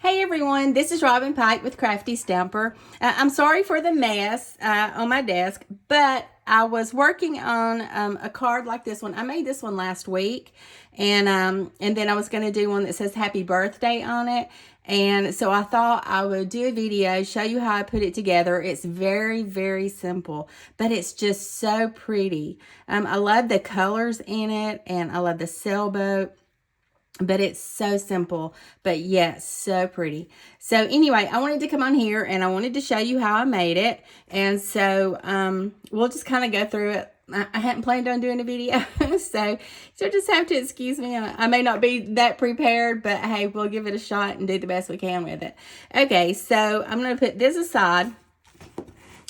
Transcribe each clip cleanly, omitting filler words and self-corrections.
Hey everyone, this is Robin Pike with Crafty Stamper. I'm sorry for the mess on my desk, but I was working on a card like this one. I made this one last week, and then I was going to do one that says Happy Birthday on it. And so I thought I would do a video, show you how I put it together. It's very, very simple, but it's just so pretty. I love the colors in it, and I love the sailboat. But it's so simple, but yes, so pretty. So anyway, I wanted to come on here and I wanted to show you how I made it. And so we'll just kind of go through it. I hadn't planned on doing a video, so just have to excuse me. I may not be that prepared, but hey, we'll give it a shot and do the best we can with it. Okay, so I'm going to put this aside,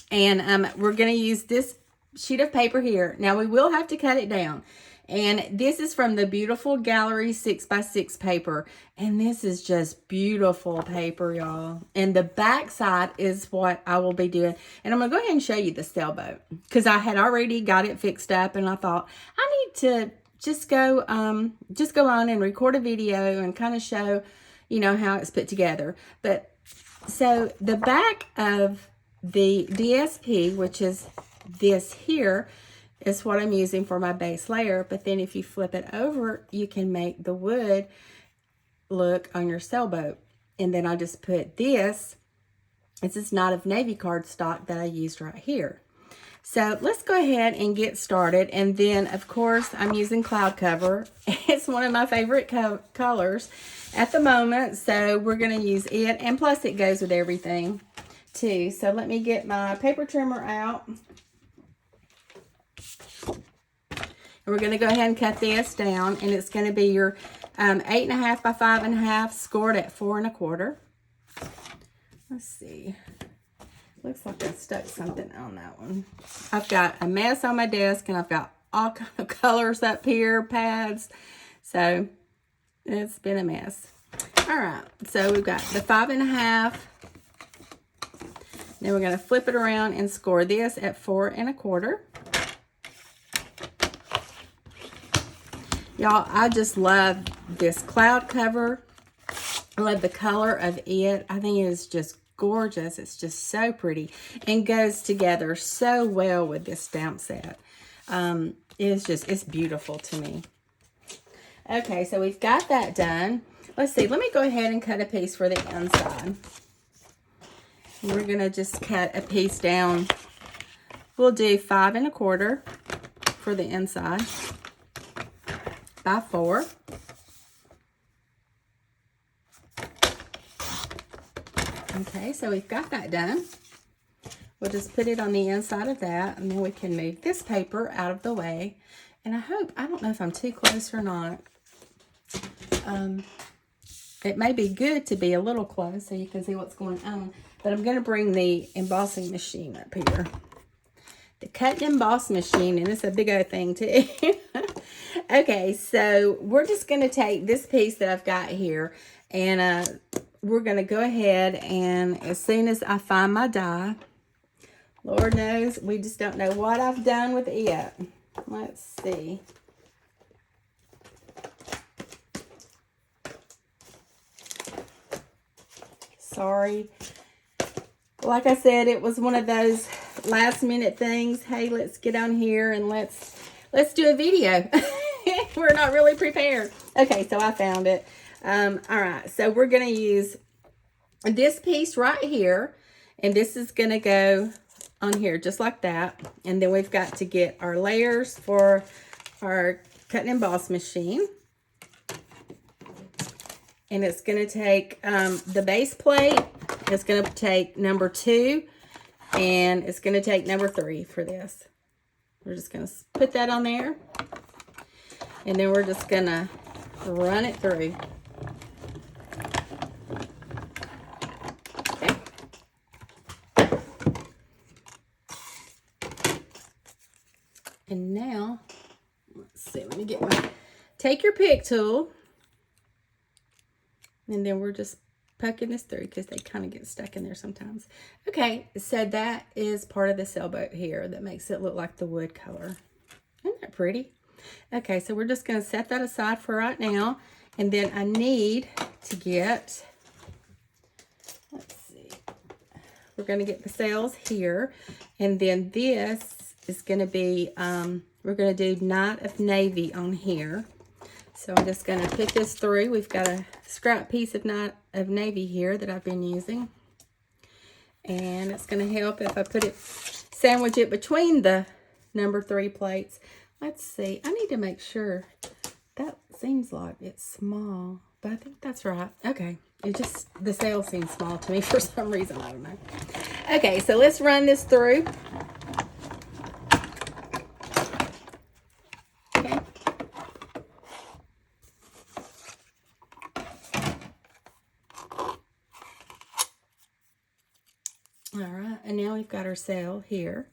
and we're going to use this sheet of paper here. Now, we will have to cut it down. And this is from the Beautiful Gallery 6x6 paper. And this is just beautiful paper, y'all. And the back side is what I will be doing. And I'm going to go ahead and show you the sailboat, because I had already got it fixed up. And I thought, I need to just go on and record a video and kind of show, how it's put together. But so the back of the DSP, which is this here, is what I'm using for my base layer. But then if you flip it over, you can make the wood look on your sailboat. And then I just put this. This is Knot of Navy cardstock that I used right here. So let's go ahead and get started. And then, of course, I'm using Cloud Cover. It's one of my favorite colors at the moment. So we're going to use it. And plus, it goes with everything, too. So let me get my paper trimmer out. And we're going to go ahead and cut this down, and it's going to be your 8.5 by 5.5, scored at 4 1/4. Let's see. Looks like I stuck something on that one. I've got a mess on my desk, and I've got all kind of colors up here, pads. So it's been a mess. All right. So we've got the 5.5. Then we're going to flip it around and score this at 4 1/4. Y'all, I just love this Cloud Cover. I love the color of it. I think it is just gorgeous. It's just so pretty and goes together so well with this stamp set. It's beautiful to me. Okay, so we've got that done. Let's see. Let me go ahead and cut a piece for the inside. We're going to just cut a piece down. We'll do 5 1/4 for the inside. By 4. Okay, so we've got that done. We'll just put it on the inside of that, and then we can move this paper out of the way. And I don't know if I'm too close or not. It may be good to be a little close so you can see what's going on. But I'm going to bring the embossing machine up here. The cut and emboss machine, and it's a big old thing too. Okay, so we're just going to take this piece that I've got here, and we're going to go ahead, and as soon as I find my die, Lord knows, we just don't know what I've done with it yet. Let's see. Sorry. Like I said, it was one of those last minute things. Hey, let's get on here and let's do a video. We're not really prepared. Okay, so I found it. All right, so we're going to use this piece right here, and this is going to go on here just like that. And then we've got to get our layers for our cut and emboss machine. And it's going to take the base plate. It's going to take number 2, and it's going to take number 3 for this. We're just going to put that on there, and then we're just going to run it through. Okay. And now, let's see, let me get take your pick tool, and then we're just poking this through because they kind of get stuck in there sometimes. Okay, so that is part of the sailboat here that makes it look like the wood color. Isn't that pretty? Okay, so we're just going to set that aside for right now. And then I need to get we're going to get the sails here. And then this is going to be, we're going to do Night of Navy on here. So I'm just going to put this through. We've got a scrap piece of Night of Navy here that I've been using. And it's going to help if I put it, sandwich it between the number 3 plates. Let's see. I need to make sure. That seems like it's small, but I think that's right. Okay. It just, the sail seems small to me for some reason. I don't know. Okay, so let's run this through. Okay. All right, and now we've got our sail here.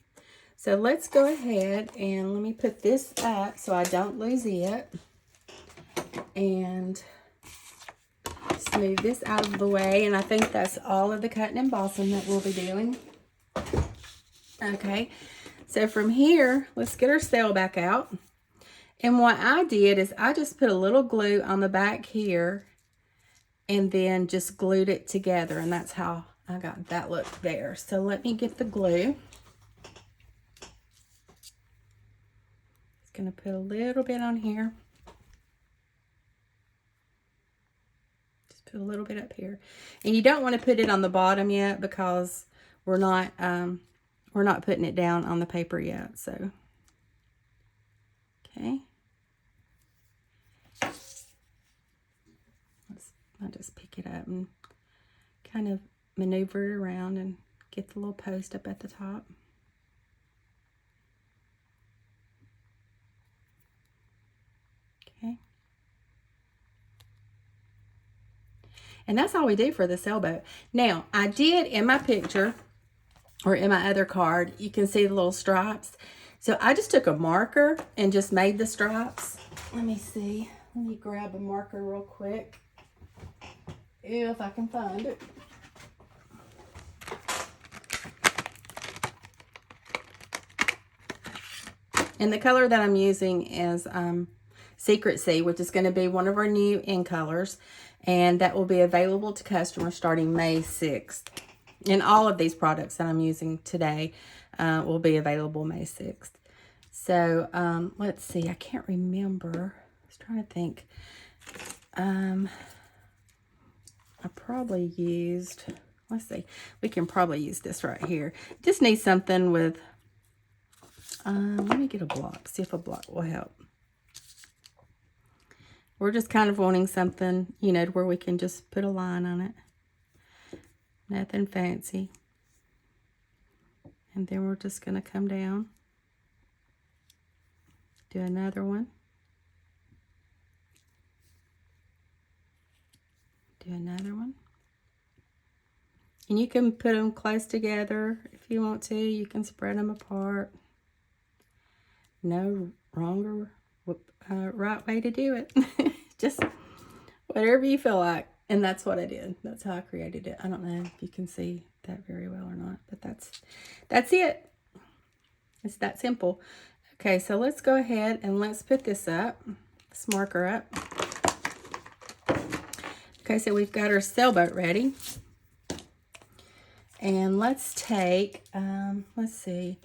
So let's go ahead and let me put this up so I don't lose it. And smooth this out of the way. And I think that's all of the cut and embossing that we'll be doing. Okay, so from here, let's get our sail back out. And what I did is I just put a little glue on the back here and then just glued it together. And that's how I got that look there. So let me get the glue. Just gonna put a little bit on here. Just put a little bit up here. And you don't want to put it on the bottom yet because we're not putting it down on the paper yet. So, okay. I'll just pick it up and kind of maneuver it around and get the little post up at the top. Okay. And that's all we do for the sailboat. Now, I did in my picture, or in my other card, you can see the little stripes. So I just took a marker and just made the stripes. Let me see. Let me grab a marker real quick. If I can find it. And the color that I'm using is Secret Sea, which is going to be one of our new in colors. And that will be available to customers starting May 6th. And all of these products that I'm using today will be available May 6th. So let's see. I can't remember. I was trying to think. I probably used, let's see, we can probably use this right here. Just need something with, let me get a block, see if a block will help. We're just kind of wanting something, you know, where we can just put a line on it. Nothing fancy. And then we're just going to come down. Do another one. Do another one. And you can put them close together if you want to. You can spread them apart. No wrong or right way to do it. Just whatever you feel like. And that's what I did. That's how I created it. I don't know if you can see that very well or not, but that's it. It's that simple. Okay, so let's go ahead and let's put this up. This marker up. Okay, so we've got our sailboat ready. And let's take, let's see.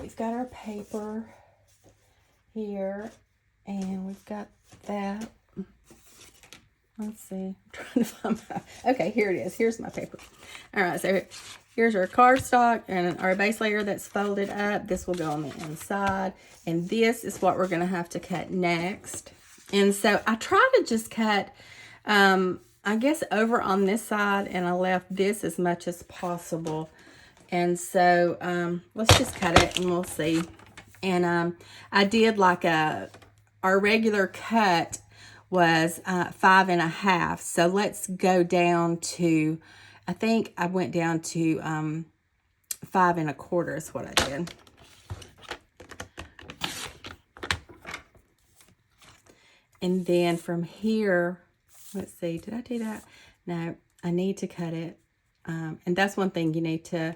We've got our paper here. And we've got that. Let's see. I'm trying to find my, okay, here it is. Here's my paper. All right, so here's our cardstock and our base layer that's folded up. This will go on the inside. And this is what we're going to have to cut next. And so I try to just cut, I guess, over on this side, and I left this as much as possible. And so let's just cut it and we'll see. And I did like our regular cut was 5.5. So let's go down to, I think I went down to 5 1/4 is what I did. And then from here, let's see, did I do that? No, I need to cut it. And that's one thing you need to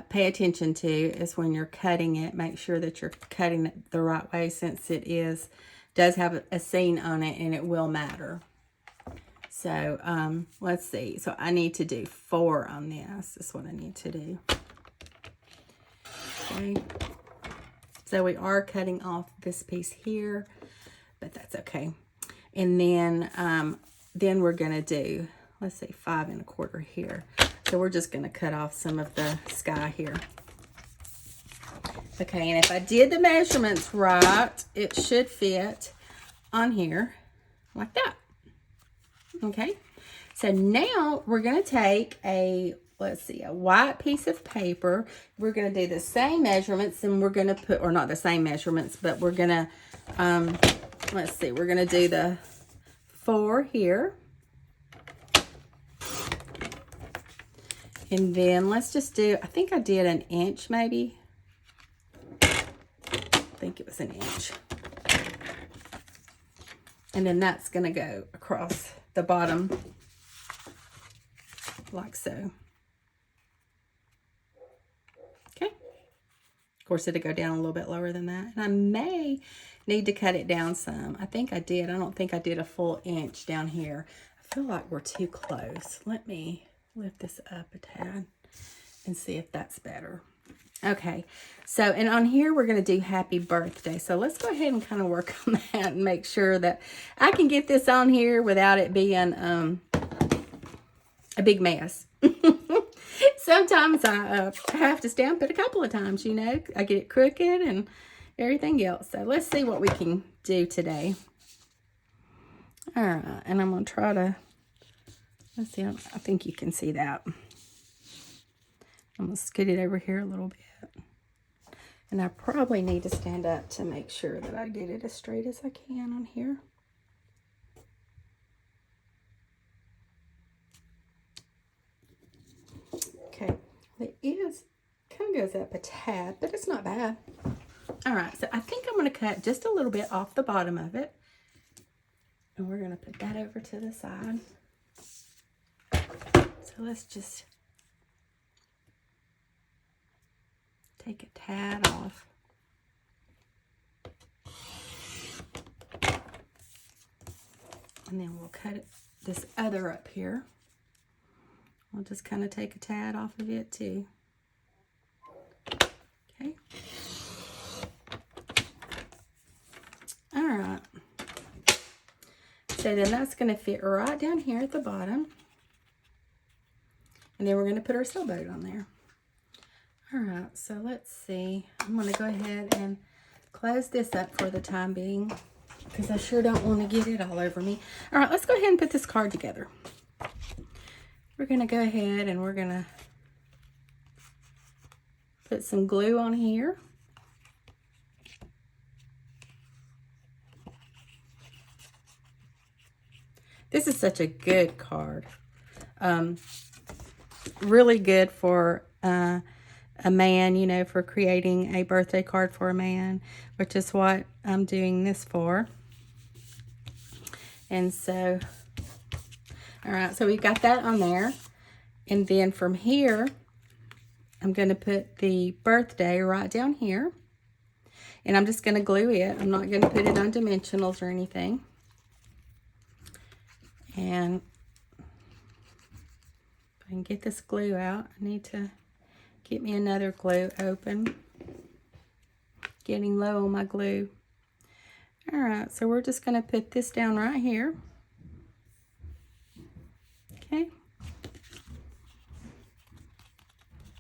pay attention to is when you're cutting it, make sure that you're cutting it the right way since it does have a seam on it and it will matter. So let's see. So I need to do 4 on this. That's what I need to do. Okay. So we are cutting off this piece here, but that's okay. And then we're gonna do, let's say 5 1/4 here. So we're just gonna cut off some of the sky here. Okay, and if I did the measurements right, it should fit on here like that. Okay, so now we're gonna take a, let's see, a white piece of paper. We're gonna do the same measurements, and we're gonna put, or not the same measurements, but we're gonna, let's see, we're gonna do the 4 here. And then let's just do, I think I did 1 inch maybe. I think it was 1 inch. And then that's gonna go across the bottom like so. Okay. Of course, it'll go down a little bit lower than that. And I may need to cut it down some. I think I did. I don't think I did a full inch down here. I feel like we're too close. Let me lift this up a tad and see if that's better. Okay, so, and on here we're going to do happy birthday. So let's go ahead and kind of work on that and make sure that I can get this on here without it being a big mess. Sometimes I have to stamp it a couple of times, you know. I get it crooked and everything else. So let's see what we can do today. All right, and I'm going to try to, let's see, I think you can see that. I'm going to scoot it over here a little bit. And I probably need to stand up to make sure that I get it as straight as I can on here. Okay, it is, kind of goes up a tad, but it's not bad. All right, so I think I'm going to cut just a little bit off the bottom of it. And we're going to put that over to the side. So let's just take a tad off. And then we'll cut it, this other up here. I'll just kind of take a tad off of it too. Okay. All right. So then that's going to fit right down here at the bottom. And then we're going to put our sailboat on there. All right, so let's see. I'm going to go ahead and close this up for the time being because I sure don't want to get it all over me. All right, let's go ahead and put this card together. We're going to go ahead and we're going to put some glue on here. This is such a good card. Really good for a man, you know, for creating a birthday card for a man, which is what I'm doing this for. And so, all right, so we've got that on there. And then from here, I'm going to put the birthday right down here. And I'm just going to glue it. I'm not going to put it on dimensionals or anything. And if I can get this glue out, I need to get me another glue open. Getting low on my glue. All right, so we're just going to put this down right here. Okay.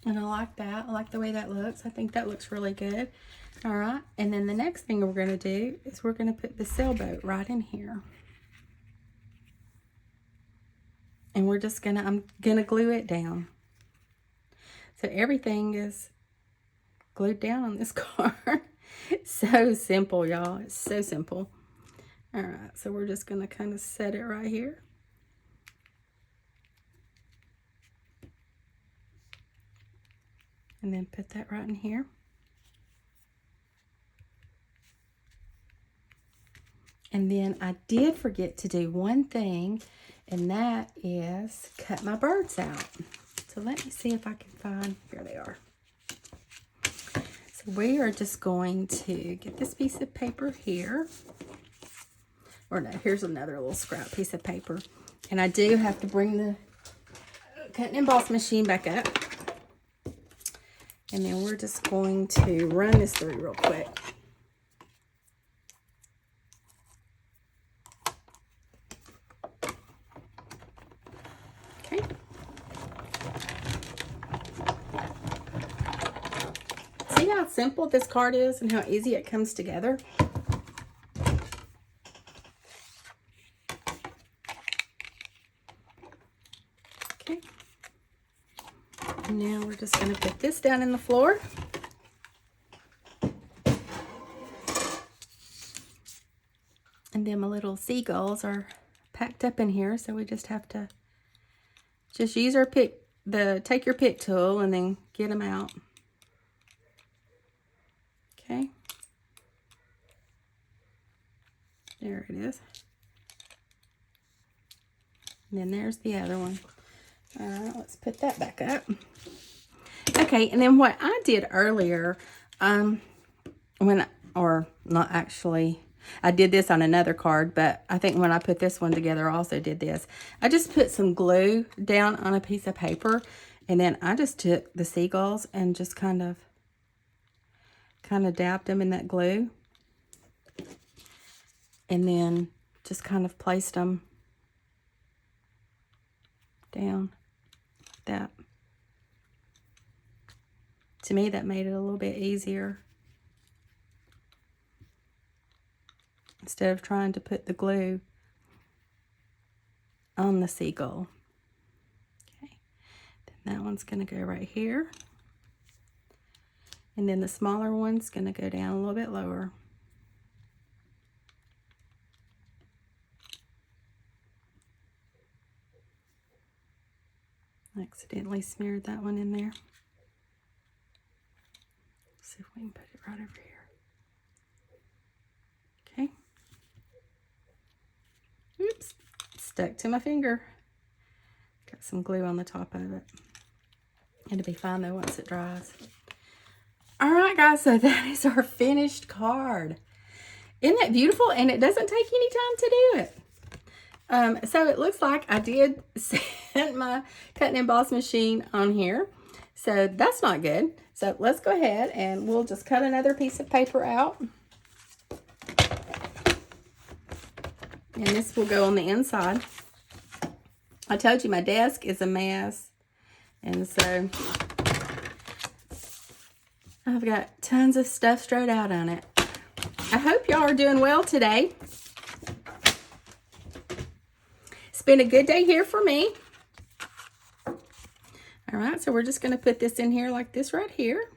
And I like that. I like the way that looks. I think that looks really good. All right, and then the next thing we're going to do is we're going to put the sailboat right in here. And we're just going to, I'm going to glue it down. So everything is glued down on this card. So simple, y'all. It's so simple. All right, so we're just going to kind of set it right here. And then put that right in here. And then I did forget to do one thing, and that is cut my birds out. So let me see if I can find, here they are. So we are just going to get this piece of paper here. Or no, here's another little scrap piece of paper. And I do have to bring the cut and emboss machine back up. And then we're just going to run this through real quick. Okay. See how simple this card is and how easy it comes together? Okay. Now we're just going to put this down in the floor. And then my little seagulls are packed up in here, so we just have to just use our take your pick tool and then get them out. Okay. There it is. And then there's the other one. All right, let's put that back up. Okay, and then what I did earlier, or not actually, I did this on another card, but I think when I put this one together, I also did this. I just put some glue down on a piece of paper, and then I just took the seagulls and just kind of dabbed them in that glue, and then just kind of placed them down like that. To me, that made it a little bit easier. Instead of trying to put the glue on the seagull. Okay, then that one's going to go right here. And then the smaller one's going to go down a little bit lower. I accidentally smeared that one in there. Let's see if we can put it right over here. Okay. Oops, stuck to my finger. Got some glue on the top of it. It'll be fine though once it dries. All right, guys, so that is our finished card. Isn't that beautiful? And it doesn't take any time to do it. So it looks like I did set my cut and emboss machine on here. So that's not good. So let's go ahead and we'll just cut another piece of paper out. And this will go on the inside. I told you my desk is a mess. And so I've got tons of stuff straight out on it. I hope y'all are doing well today. It's been a good day here for me. All right, so we're just going to put this in here like this right here.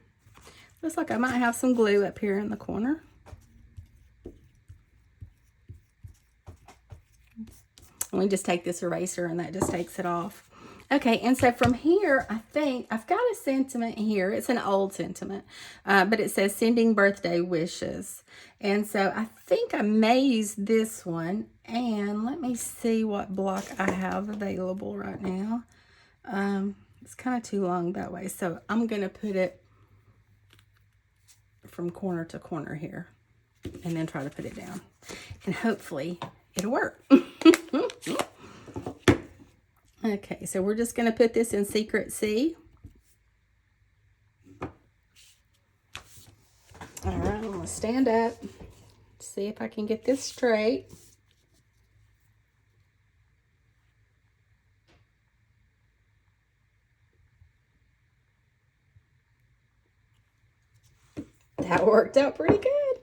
Looks like I might have some glue up here in the corner. And we just take this eraser and that just takes it off. Okay, and so from here, I think I've got a sentiment here. It's an old sentiment, but it says sending birthday wishes. And so I think I may use this one. And let me see what block I have available right now. It's kind of too long that way. So I'm going to put it from corner to corner here and then try to put it down. And hopefully it'll work. Okay, so we're just going to put this in Secret C. All right, I'm going to stand up, see if I can get this straight. That worked out pretty good.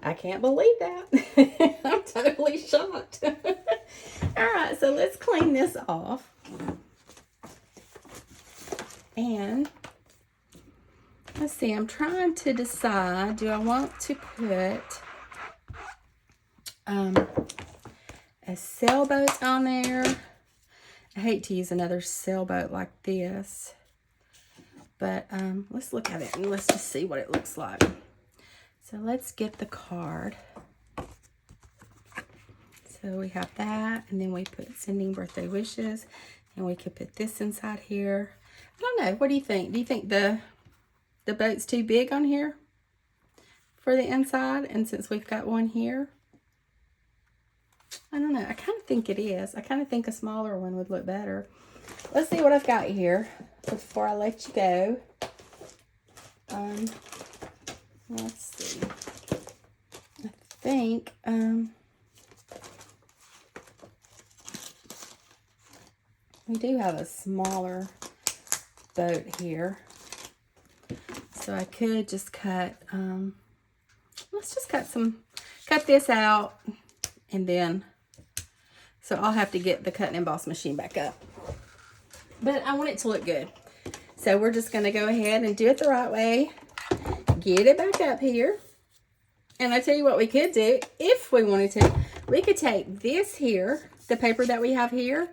I can't believe that. I'm totally shocked. All right, so let's clean this off. And let's see, I'm trying to decide, do I want to put a sailboat on there? I hate to use another sailboat like this. But let's look at it and let's just see what it looks like. So let's get the card. So we have that, and then we put sending birthday wishes, and we could put this inside here. I don't know. What do you think? Do you think the boat's too big on here for the inside? And since we've got one here, I don't know. I kind of think it is. I kind of think a smaller one would look better. Let's see what I've got here before I let you go. Let's see. I think, we do have a smaller boat here. So I could just cut, let's just cut this out, and then, so I'll have to get the cut and emboss machine back up. But I want it to look good. So we're just going to go ahead and do it the right way. Get it back up here. And I tell you what we could do, if we wanted to, we could take this here, the paper that we have here,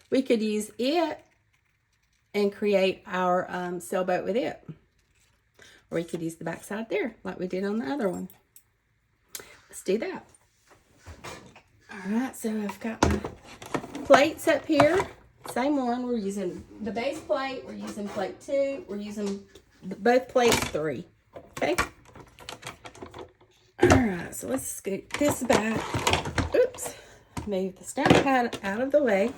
we could use it and create our sailboat with it. Or we could use the back side there, like we did on the other one. Let's do that. All right, so I've got my plates up here. Same one. We're using the base plate. We're using plate 2. We're using both plates 3. Okay. All right, so let's scoot this back. Oops. Move the stamp pad out of the way.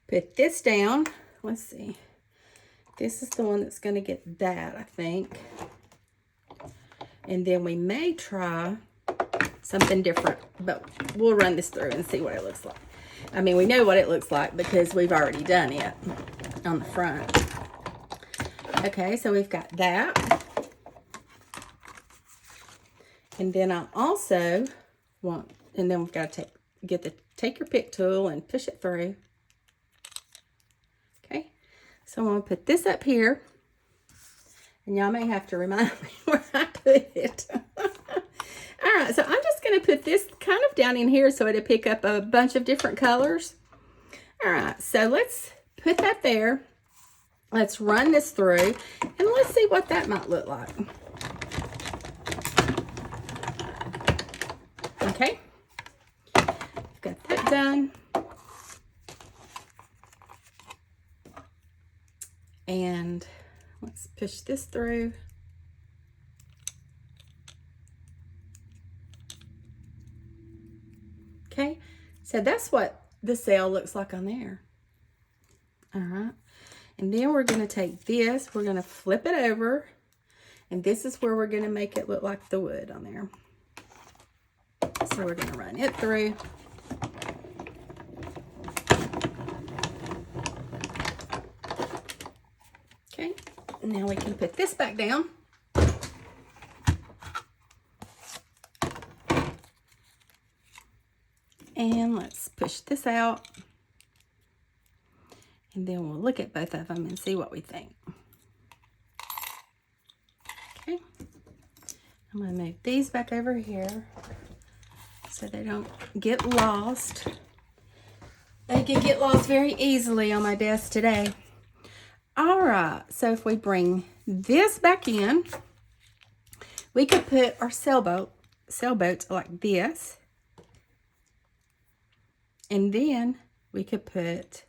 Put this down. Let's see. This is the one that's going to get that, I think. And then we may try something different, but we'll run this through and see what it looks like. I mean, we know what it looks like because we've already done it on the front. Okay, so we've got that. And then I also want, and then we've got to take your pick tool and push it through. Okay, so I'm going to put this up here. And y'all may have to remind me where I put it. All right, so I'm just going to put this kind of down in here so it'll pick up a bunch of different colors. All right, so let's put that there. Let's run this through, and let's see what that might look like. Okay, got that done. And let's push this through. Okay, so that's what the sail looks like on there. All right, and then we're going to take this, we're going to flip it over, and this is where we're going to make it look like the wood on there. So we're going to run it through. Okay, now we can put this back down. And let's push this out. And then we'll look at both of them and see what we think. Okay. I'm going to move these back over here so they don't get lost. They can get lost very easily on my desk today. All right, so if we bring this back in, we could put our sailboats like this. And then we could put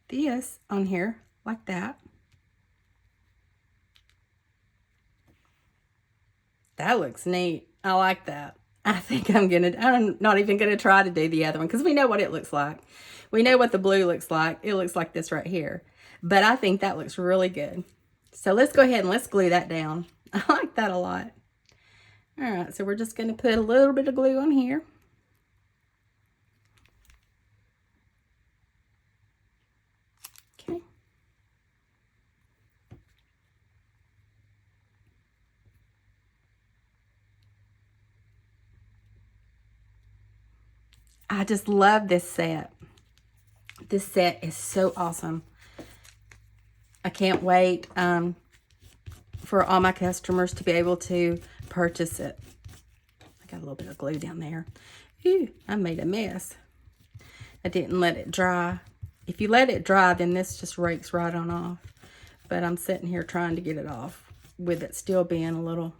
this on here like that. That looks neat. I like that. I'm not even gonna try to do the other one because we know what it looks like. We know what the blue looks like. It looks like this right here. But I think that looks really good. So let's go ahead and let's glue that down. I like that a lot. All right, so we're just gonna put a little bit of glue on here. I just love this set. This set is so awesome. I can't wait for all my customers to be able to purchase it. I got a little bit of glue down there. Ooh, I made a mess. I didn't let it dry. If you let it dry, then this just rakes right on off. But I'm sitting here trying to get it off with it still being a little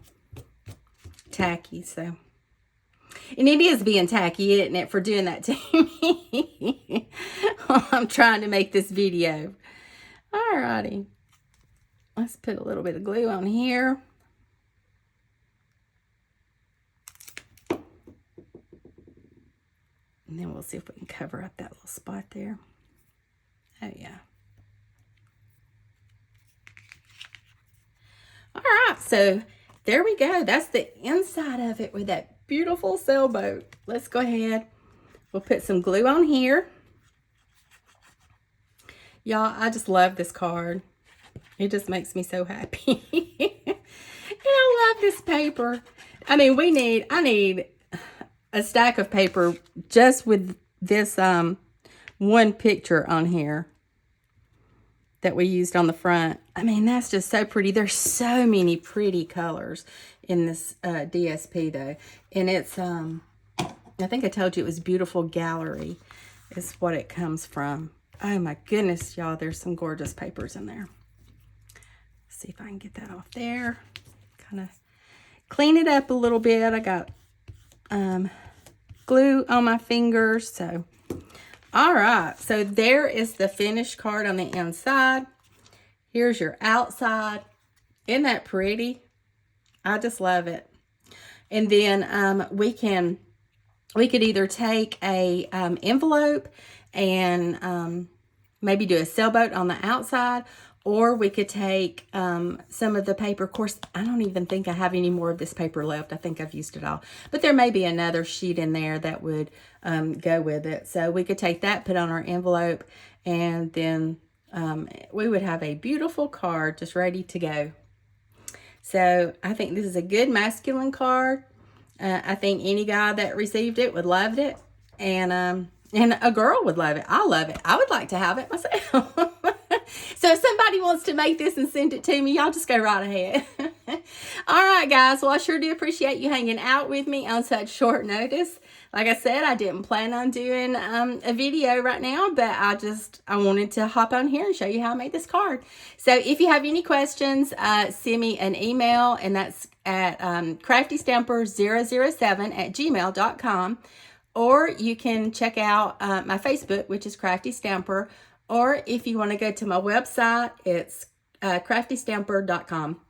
tacky, so. And it is being tacky, isn't it, for doing that to me while I'm trying to make this video. Alrighty. Let's put a little bit of glue on here. And then we'll see if we can cover up that little spot there. Oh, yeah. All right, so there we go. That's the inside of it with that beautiful sailboat. Let's go ahead. We'll put some glue on here. Y'all, I just love this card. It just makes me so happy. And I love this paper. I mean, I need a stack of paper just with this one picture on here that we used on the front. I mean, that's just so pretty. There's so many pretty colors in this DSP though. And it's, I think I told you it was Beautiful Gallery is what it comes from. Oh my goodness, y'all, there's some gorgeous papers in there. Let's see if I can get that off there. Kind of clean it up a little bit. I got glue on my fingers, so. All right, so there is the finished card on the inside. Here's your outside. Isn't that pretty? I just love it. And then we could either take a envelope and maybe do a sailboat on the outside, or we could take some of the paper. Of course, I don't even think I have any more of this paper left. I think I've used it all. But there may be another sheet in there that would go with it. So we could take that, put on our envelope, and then we would have a beautiful card just ready to go. So I think this is a good masculine card. I think any guy that received it would love it. And a girl would love it. I love it. I would like to have it myself. So if somebody wants to make this and send it to me, y'all just go right ahead. All right, guys. Well, I sure do appreciate you hanging out with me on such short notice. Like I said, I didn't plan on doing a video right now, but I wanted to hop on here and show you how I made this card. So if you have any questions, send me an email, and that's at craftystamper007@gmail.com. Or you can check out my Facebook, which is Crafty Stamper. Or if you want to go to my website, it's craftystamper.com.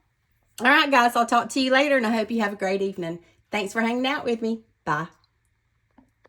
All right, guys, I'll talk to you later, and I hope you have a great evening. Thanks for hanging out with me. Bye.